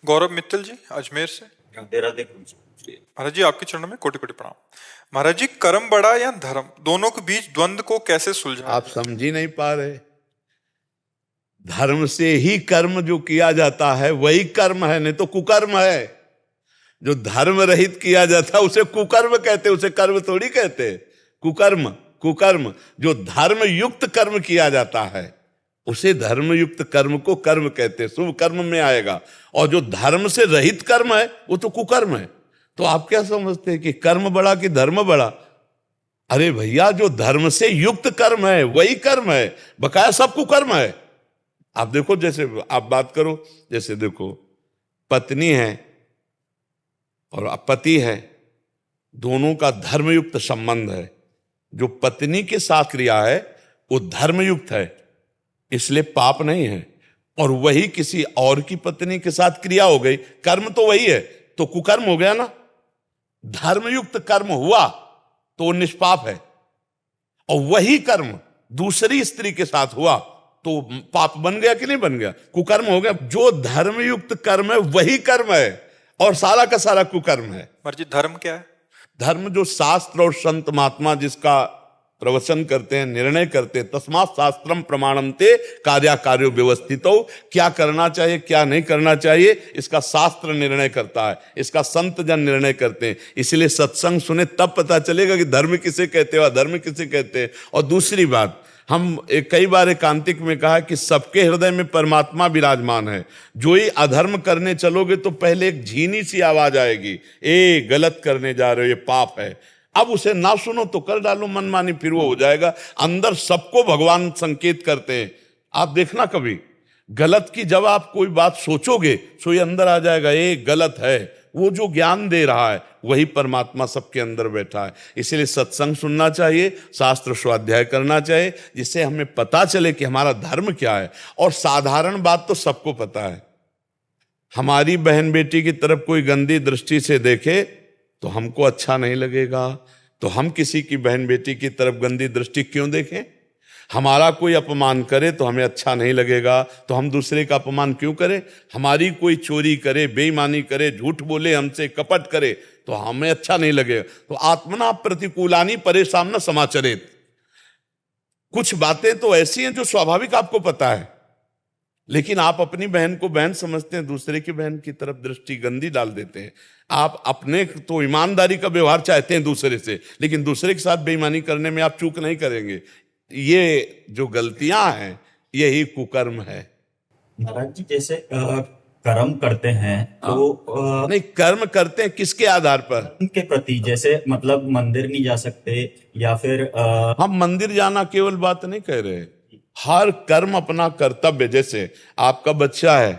गौरव मित्तल जी अजमेर से। राधे जी। महाराज जी आपके चरणों में कोटि कोटि प्रणाम। महाराज जी, कर्म बड़ा या धर्म, दोनों के बीच द्वंद्व को कैसे सुलझाया? आप समझ ही नहीं पा रहे। धर्म से ही कर्म जो किया जाता है वही कर्म है, नहीं तो कुकर्म है। जो धर्म रहित किया जाता है उसे कुकर्म कहते, उसे कर्म थोड़ी कहते। कुकर्म कुकर्म। जो धर्म युक्त कर्म किया जाता है उसे धर्म युक्त कर्म को कर्म कहते, शुभ कर्म में आएगा। और जो धर्म से रहित कर्म है वो तो कुकर्म है। तो आप क्या समझते हैं कि कर्म बड़ा कि धर्म बड़ा? अरे भैया, जो धर्म से युक्त कर्म है वही कर्म है, बकाया सब कुकर्म है। आप देखो, जैसे आप बात करो, जैसे देखो पत्नी है और पति है, दोनों का धर्मयुक्त संबंध है। जो पत्नी के साथ क्रिया है वो धर्मयुक्त है, इसलिए पाप नहीं है। और वही किसी और की पत्नी के साथ क्रिया हो गई, कर्म तो वही है, तो कुकर्म हो गया ना। धर्मयुक्त कर्म हुआ तो वो निष्पाप है, और वही कर्म दूसरी स्त्री के साथ हुआ तो पाप बन गया कि नहीं बन गया? कुकर्म हो गया। जो धर्मयुक्त कर्म है वही कर्म है, और सारा का सारा कुकर्म है। महाराज जी, धर्म क्या है? धर्म जो शास्त्र और संत महात्मा जिसका प्रवचन करते हैं, निर्णय करते हैं, तस्मात् शास्त्रम प्रमाणम ते कार्याकार्यो व्यवस्थितो। क्या करना चाहिए क्या नहीं करना चाहिए इसका शास्त्र निर्णय करता है, इसका संत जन निर्णय करते हैं। इसलिए सत्संग सुने तब पता चलेगा कि धर्म किसे कहते हैं और धर्म किसे कहते हैं। और दूसरी बात, हम कई बार एकांतिक में कहा कि सबके हृदय में परमात्मा विराजमान है। जो ही अधर्म करने चलोगे तो पहले एक झीनी सी आवाज आएगी, ए गलत करने जा रहे हो, ये पाप है। अब उसे ना सुनो तो कर डालो मनमानी, फिर वो हो जाएगा। अंदर सबको भगवान संकेत करते हैं। आप देखना, कभी गलत की जब आप कोई बात सोचोगे तो ये अंदर आ जाएगा, ये गलत है। वो जो ज्ञान दे रहा है वही परमात्मा सबके अंदर बैठा है। इसलिए सत्संग सुनना चाहिए, शास्त्र स्वाध्याय करना चाहिए, जिससे हमें पता चले कि हमारा धर्म क्या है। और साधारण बात तो सबको पता है, हमारी बहन बेटी की तरफ कोई गंदी दृष्टि से देखे तो हमको अच्छा नहीं लगेगा। तो हम किसी की बहन बेटी की तरफ गंदी दृष्टि क्यों देखें? हमारा कोई अपमान करे तो हमें अच्छा नहीं लगेगा, तो हम दूसरे का अपमान क्यों करें? हमारी कोई चोरी करे, बेईमानी करे, झूठ बोले, हमसे कपट करे तो हमें अच्छा नहीं लगेगा। तो आत्मना प्रतिकूलानी परेशान न समाचरित। कुछ बातें तो ऐसी हैं जो स्वाभाविक आपको पता है, लेकिन आप अपनी बहन को बहन समझते हैं, दूसरे की बहन की तरफ दृष्टि गंदी डाल देते हैं। आप अपने तो ईमानदारी का व्यवहार चाहते हैं दूसरे से, लेकिन दूसरे के साथ बेईमानी करने में आप चूक नहीं करेंगे। ये जो गलतियां हैं यही कुकर्म है। महाराज जी, जैसे कर्म करते हैं तो नहीं, कर्म करते हैं किसके आधार पर? उनके प्रति, जैसे मतलब मंदिर नहीं जा सकते या फिर हम मंदिर जाना केवल बात नहीं कह रहे, हर कर्म अपना कर्तव्य। जैसे आपका बच्चा है,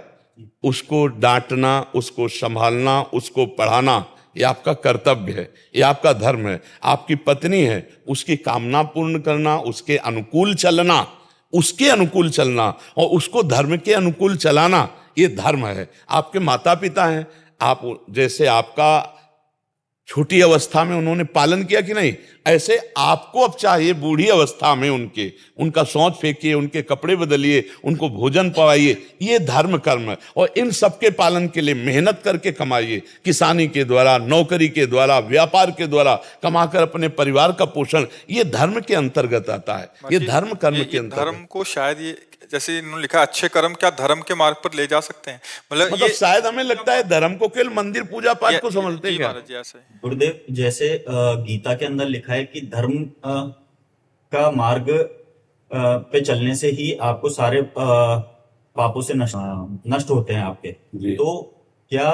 उसको डांटना, उसको संभालना, उसको पढ़ाना, ये आपका कर्तव्य है, ये आपका धर्म है। आपकी पत्नी है, उसकी कामना पूर्ण करना, उसके अनुकूल चलना, उसके अनुकूल चलना और उसको धर्म के अनुकूल चलाना, ये धर्म है। आपके माता पिता हैं, आप जैसे आपका छोटी अवस्था में उन्होंने पालन किया कि नहीं, ऐसे आपको अब चाहिए बूढ़ी अवस्था में उनका शौच फेंकिए, उनके कपड़े बदलिए, उनको भोजन पवाइए। ये धर्म कर्म है, और इन सबके पालन के लिए मेहनत करके कमाइए। किसानी के द्वारा, नौकरी के द्वारा, व्यापार के द्वारा कमाकर अपने परिवार का पोषण, ये धर्म के अंतर्गत आता है। ये धर्म कर्म के अंतर्गत। धर्म को शायद ये जैसे इन्होंने लिखा अच्छे कर्म क्या धर्म के मार्ग पर ले जा सकते हैं, मतलब शायद हमें लगता है धर्म को केवल मंदिर पूजा पाठ को समझते हैं क्या? गुरुदेव, जैसे गीता के अंदर लिखा है कि धर्म का मार्ग पे चलने से ही आपको सारे पापों से नष्ट होते हैं आपके। तो क्या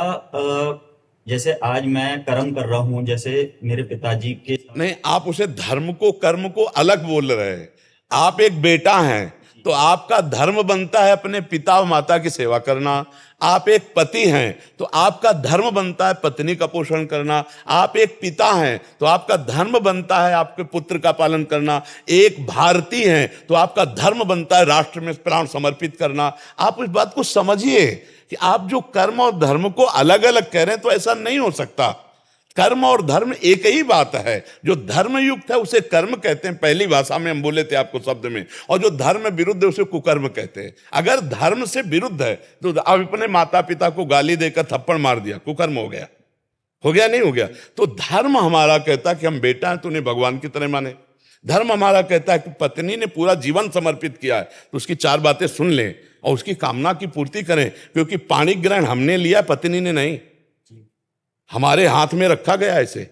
जैसे आज मैं कर्म कर रहा हूं, जैसे मेरे पिताजी के नहीं, आप उसे धर्म को कर्म को अलग बोल रहे हैं। आप एक बेटा हैं तो आपका धर्म बनता है अपने पिता और माता की सेवा करना। आप एक पति हैं तो आपका धर्म बनता है पत्नी का पोषण करना। आप एक पिता हैं तो आपका धर्म बनता है आपके पुत्र का पालन करना। एक भारतीय हैं तो आपका धर्म बनता है राष्ट्र में प्राण समर्पित करना। आप इस बात को समझिए कि आप जो कर्म और धर्म को अलग अलग कह रहे हैं तो ऐसा नहीं हो सकता। कर्म और धर्म एक ही बात है। जो धर्म युक्त है उसे कर्म कहते हैं, पहली भाषा में हम बोले थे आपको शब्द में, और जो धर्म विरुद्ध है उसे कुकर्म कहते हैं। अगर धर्म से विरुद्ध है तो अब अपने माता पिता को गाली देकर थप्पड़ मार दिया, कुकर्म हो गया, हो गया नहीं हो गया? तो धर्म हमारा कहता है कि हम बेटा हैं तो उन्हें भगवान की तरह माने। धर्म हमारा कहता है कि पत्नी ने पूरा जीवन समर्पित किया है तो उसकी 4 बातें सुन लें और उसकी कामना की पूर्ति करें, क्योंकि पाणी ग्रहण हमने लिया, पत्नी ने नहीं, हमारे हाथ में रखा गया है इसे।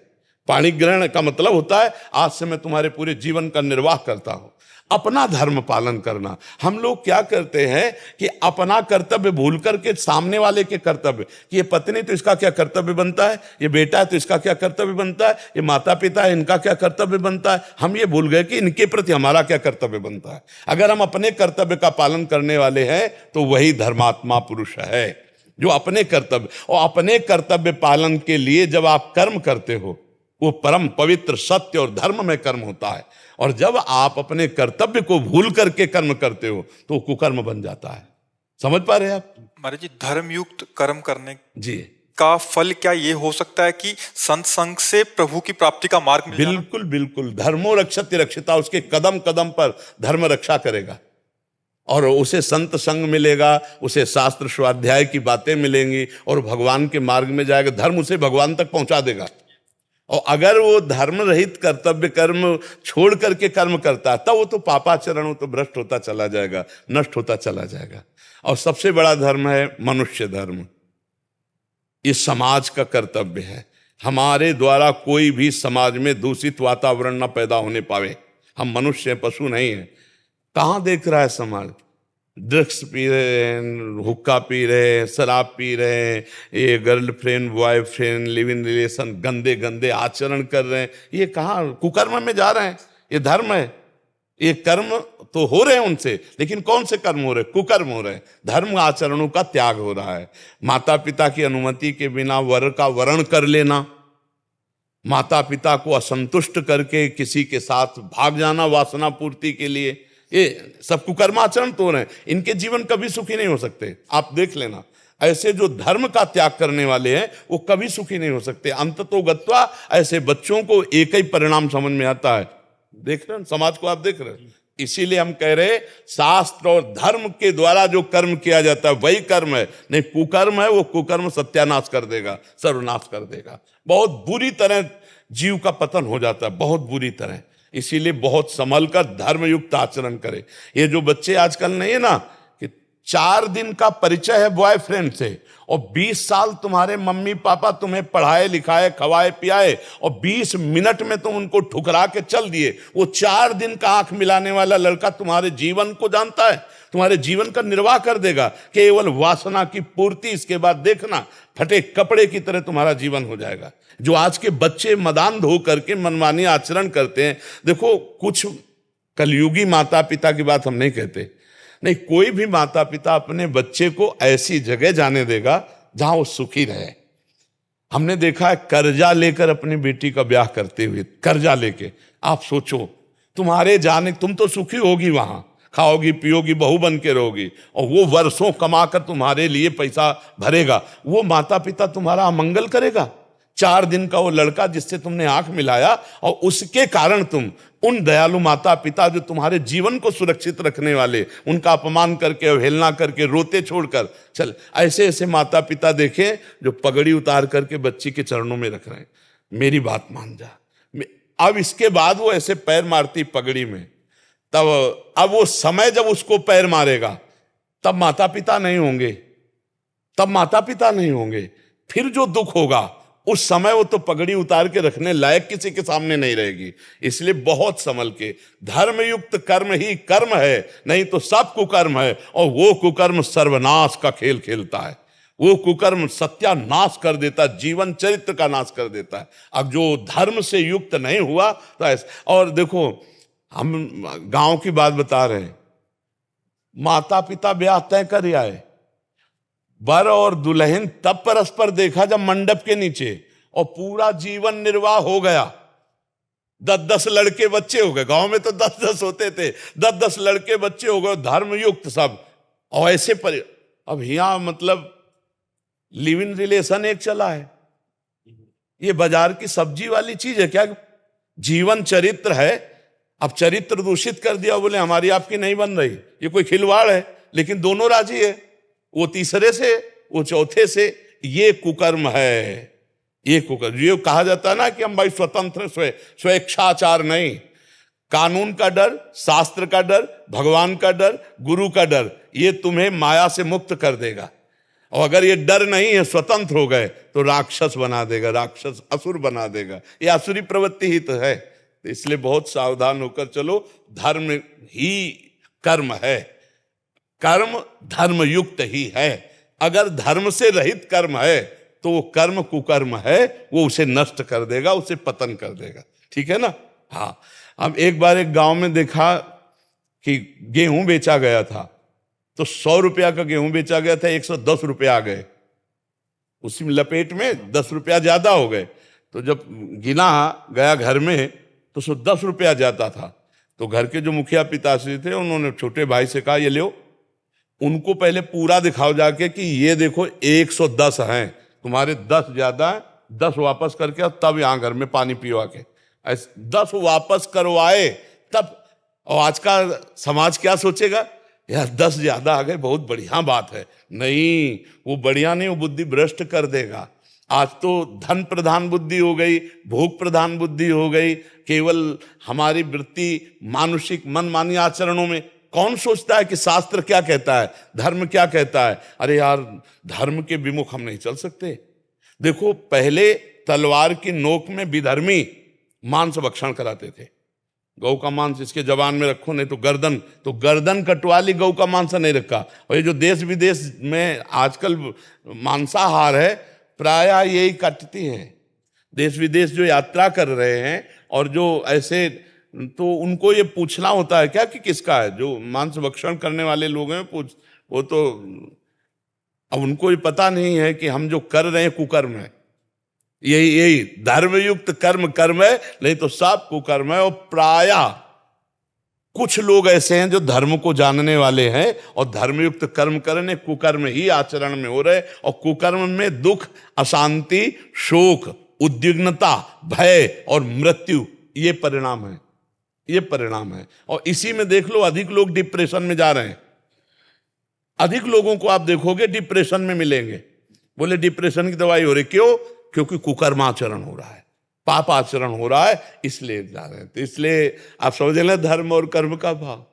पाणी ग्रहण का मतलब होता है आज से मैं तुम्हारे पूरे जीवन का निर्वाह करता हूं। अपना धर्म पालन करना। हम लोग क्या करते हैं कि अपना कर्तव्य भूल करके सामने वाले के कर्तव्य, कि ये पत्नी तो इसका क्या कर्तव्य बनता है, ये बेटा है तो इसका क्या कर्तव्य बनता है, ये माता पिता है इनका क्या कर्तव्य बनता है, हम ये भूल गए कि इनके प्रति हमारा क्या कर्तव्य बनता है। अगर हम अपने कर्तव्य का पालन करने वाले हैं तो वही धर्मात्मा पुरुष है, जो अपने कर्तव्य, और अपने कर्तव्य पालन के लिए जब आप कर्म करते हो वो परम पवित्र सत्य और धर्म में कर्म होता है, और जब आप अपने कर्तव्य को भूल करके कर्म करते हो तो कुकर्म बन जाता है। समझ पा रहे हैं आप? महाराज जी, धर्मयुक्त कर्म करने जी, का फल क्या ये हो सकता है कि संत संग से प्रभु की प्राप्ति का मार्ग मिल जाना? बिल्कुल बिल्कुल। धर्मो रक्षति रक्षिता, उसके कदम कदम पर धर्म रक्षा करेगा, और उसे संत संग मिलेगा, उसे शास्त्र स्वाध्याय की बातें मिलेंगी, और भगवान के मार्ग में जाएगा। धर्म उसे भगवान तक पहुंचा देगा। और अगर वो धर्म रहित कर्तव्य कर्म छोड़ करके कर्म करता है तब वो तो पापाचरण, वो तो भ्रष्ट होता चला जाएगा, नष्ट होता चला जाएगा। और सबसे बड़ा धर्म है मनुष्य धर्म। ये समाज का कर्तव्य है, हमारे द्वारा कोई भी समाज में दूषित वातावरण न पैदा होने पावे। हम मनुष्य हैं, पशु नहीं है। कहाँ देख रहा है समाज? ड्रग्स पी रहे हैं, हुक्का पी रहे हैं, शराब पी रहे हैं, ये girlfriend boyfriend live in relation, गंदे गंदे आचरण कर रहे हैं। ये कहाँ कुकर्म में जा रहे हैं? ये धर्म है? ये कर्म तो हो रहे हैं उनसे, लेकिन कौन से कर्म हो रहे हैं? कुकर्म हो रहे हैं। धर्म आचरणों का त्याग हो रहा है। माता पिता की अनुमति के बिना वर का वरण कर लेना, माता पिता को असंतुष्ट करके किसी के साथ भाग जाना वासना पूर्ति के लिए, ये सब कुकर्माचरण तो रहे हैं। इनके जीवन कभी सुखी नहीं हो सकते। आप देख लेना, ऐसे जो धर्म का त्याग करने वाले हैं वो कभी सुखी नहीं हो सकते। अंततो गत्वा ऐसे बच्चों को एक ही परिणाम समझ में आता है। देख रहे हैं समाज को, आप देख रहे हैं। इसीलिए हम कह रहे शास्त्र और धर्म के द्वारा जो कर्म किया जाता है वही कर्म है, नहीं कुकर्म है। वो कुकर्म सत्यानाश कर देगा, सर्वनाश कर देगा। बहुत बुरी तरह जीव का पतन हो जाता है, बहुत बुरी तरह। इसीलिए बहुत संभल कर धर्मयुक्त आचरण करे। ये जो बच्चे आजकल नहीं है ना, कि 4 दिन का परिचय है बॉयफ्रेंड से और 20 साल तुम्हारे मम्मी पापा तुम्हें पढ़ाए लिखाए खवाए पियाए और 20 मिनट में तुम उनको ठुकरा के चल दिए। वो 4 दिन का आंख मिलाने वाला लड़का तुम्हारे जीवन को जानता है, तुम्हारे जीवन का निर्वाह कर देगा। केवल वासना की पूर्ति, इसके बाद देखना फटे कपड़े की तरह तुम्हारा जीवन हो जाएगा। जो आज के बच्चे मदान धो करके मनमानी आचरण करते हैं, देखो कुछ कलयुगी माता पिता की बात हम नहीं कहते, नहीं, कोई भी माता पिता अपने बच्चे को ऐसी जगह जाने देगा जहां वो सुखी रहे। हमने देखा है कर्जा लेकर अपनी बेटी का ब्याह करते हुए, कर्जा लेके। आप सोचो, तुम्हारे जाने, तुम तो सुखी होगी वहां, खाओगी पियोगी, बहू बन के रहोगी, और वो वर्षों कमाकर तुम्हारे लिए पैसा भरेगा। वो माता पिता तुम्हारा अमंगल करेगा? 4 दिन का वो लड़का जिससे तुमने आंख मिलाया, और उसके कारण तुम उन दयालु माता पिता जो तुम्हारे जीवन को सुरक्षित रखने वाले, उनका अपमान करके, अवहेलना करके, रोते छोड़कर चल। ऐसे ऐसे माता पिता देखें जो पगड़ी उतार करके बच्ची के चरणों में रख रहे हैं, मेरी बात मान जा। अब इसके बाद वो ऐसे पैर मारती पगड़ी में, तब अब वो समय जब उसको पैर मारेगा तब माता पिता नहीं होंगे, तब माता पिता नहीं होंगे। फिर जो दुख होगा उस समय वो तो पगड़ी उतार के रखने लायक किसी के सामने नहीं रहेगी। इसलिए बहुत संभल के, धर्मयुक्त कर्म ही कर्म है, नहीं तो सब कुकर्म है। और वो कुकर्म सर्वनाश का खेल खेलता है, वो कुकर्म सत्यानाश कर देता, जीवन चरित्र का नाश कर देता है। अब जो धर्म से युक्त नहीं हुआ तो ऐसा। और देखो, हम गांव की बात बता रहे हैं, माता पिता ब्याह तय कर आए, वर और दुल्हन तब परस्पर देखा जब मंडप के नीचे, और पूरा जीवन निर्वाह हो गया। 10-10 लड़के बच्चे हो गए। गांव में तो 10-10 होते थे, 10-10 लड़के बच्चे हो गए, धर्मयुक्त सब। और ऐसे पर अब यहां मतलब लिव इन रिलेशन एक चला है, ये बाजार की सब्जी वाली चीज है क्या? जीवन चरित्र है, अब चरित्र दूषित कर दिया, बोले हमारी आपकी नहीं बन रही, ये कोई खिलवाड़ है? लेकिन दोनों राजी है, वो तीसरे से, वो चौथे से। ये कुकर्म है, ये कुकर्म। ये कहा जाता है ना कि हम भाई स्वतंत्र, स्वेच्छाचार नहीं। कानून का डर, शास्त्र का डर, भगवान का डर, गुरु का डर, ये तुम्हें माया से मुक्त कर देगा। और अगर ये डर नहीं है, स्वतंत्र हो गए, तो राक्षस बना देगा, राक्षस असुर बना देगा। ये असुरी प्रवृत्ति ही तो है। तो इसलिए बहुत सावधान होकर चलो। धर्म ही कर्म है, कर्म धर्म युक्त ही है। अगर धर्म से रहित कर्म है तो वो कर्म कुकर्म है, वो उसे नष्ट कर देगा, उसे पतन कर देगा। ठीक है ना? हाँ। अब एक बार एक गांव में देखा कि गेहूं बेचा गया था, तो 100 रुपया का गेहूं बेचा गया था, 110 रुपया आ गए। उसी में लपेट में 10 रुपया ज्यादा हो गए। तो जब गिना गया घर में तो 110 रुपया जाता था। तो घर के जो मुखिया पिताश्री थे, उन्होंने छोटे भाई से कहा, ये लो, उनको पहले पूरा दिखाओ जाके कि ये देखो 110 हैं, तुम्हारे 10 ज्यादा है, 10 वापस करके और तब यहां घर में पानी पिवा के। 10 वापस करवाए तब। और आज का समाज क्या सोचेगा, यार 10 ज्यादा आ गए, बहुत बढ़िया बात है। नहीं, वो बढ़िया नहीं, वो बुद्धि भ्रष्ट कर देगा। आज तो धन प्रधान बुद्धि हो गई, भोग प्रधान बुद्धि हो गई। केवल हमारी वृत्ति मानुषिक मनमानी आचरणों में। कौन सोचता है कि शास्त्र क्या कहता है, धर्म क्या कहता है? अरे यार, धर्म के विमुख हम नहीं चल सकते। देखो, पहले तलवार की नोक में विधर्मी मांस भक्षण कराते थे। गौ का मांस इसके जबान में रखो, नहीं तो गर्दन कटवा ली, गौ का मांस नहीं रखा। और ये जो देश विदेश में आजकल मांसाहार है, प्राय यही काटती हैं। देश विदेश जो यात्रा कर रहे हैं और जो ऐसे, तो उनको ये पूछना होता है क्या कि किसका है? जो मांस भक्षण करने वाले लोग हैं, वो तो अब उनको ये पता नहीं है कि हम जो कर रहे हैं कुकर्म है। यही धर्मयुक्त कर्म कर्म है, नहीं तो सब कुकर्म है। और प्राय कुछ लोग ऐसे हैं जो धर्म को जानने वाले हैं और धर्मयुक्त कर्म करने, कुकर्म ही आचरण में हो रहे। और कुकर्म में दुख, अशांति, शोक, उद्विग्नता, भय और मृत्यु, ये परिणाम है, ये परिणाम है। और इसी में देख लो, अधिक लोग डिप्रेशन में जा रहे हैं। अधिक लोगों को आप देखोगे डिप्रेशन में मिलेंगे। बोले डिप्रेशन की दवाई हो रही, क्यों? क्योंकि कुकर्माचरण हो रहा है, पाप आचरण हो रहा है, इसलिए जा रहे हैं। तो इसलिए आप समझ लें धर्म और कर्म का भाव।